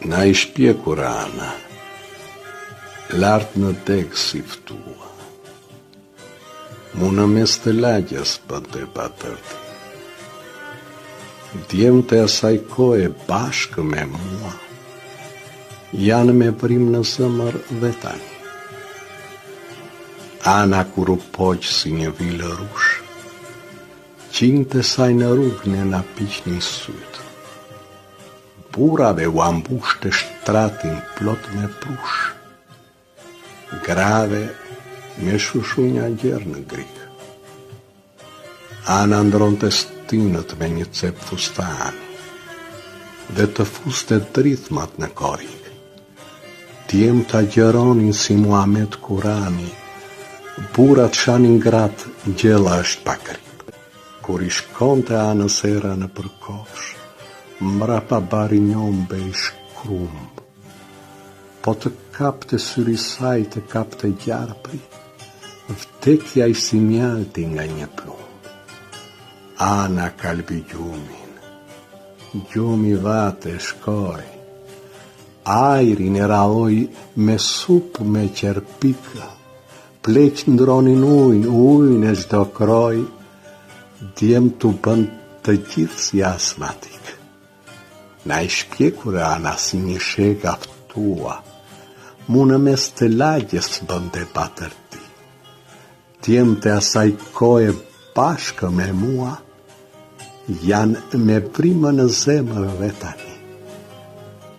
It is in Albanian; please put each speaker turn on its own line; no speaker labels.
Na I shpjekur Ana, lartë në tek si ftua. Mu në mes të lagjes bënte patërti. Djemë të asaj kohë bashkë me mua, janë me prim në zëmër dhe tani. Ana kur u poqë si një vilë rush, qingë të saj në rrugë në na piqnin sytë. Burrave u ambushte shtratin plot me prush, grave me shushunja gjerë në grikë. Ana ndronte stinët me një cep fustani dhe të fuste drithmat në korik. Djem të agjeronin si Muhamet Kurani, burat shanin gratë gjella është pakrip. Kur I shkonte Anës era në përkofsh, mrapa bari njombe I shkrumb. Po të kapte syri saj të kapte gjarpri, vdekja I si mjalti nga një plumb. Ana kalbi gjumin, gjumi vate shkoj, ajrin e ralloj me supë me qerpikë, pleq ndronin ujnë e çdo kroj, djem t'u bën të gjithë si asmatik. Na I shpjekur Ana si një shega ftua, mu në mes të lagjes bënte patërti. Djem të asaj kohë bashkë me mua, janë me primë në zemër dhe tani.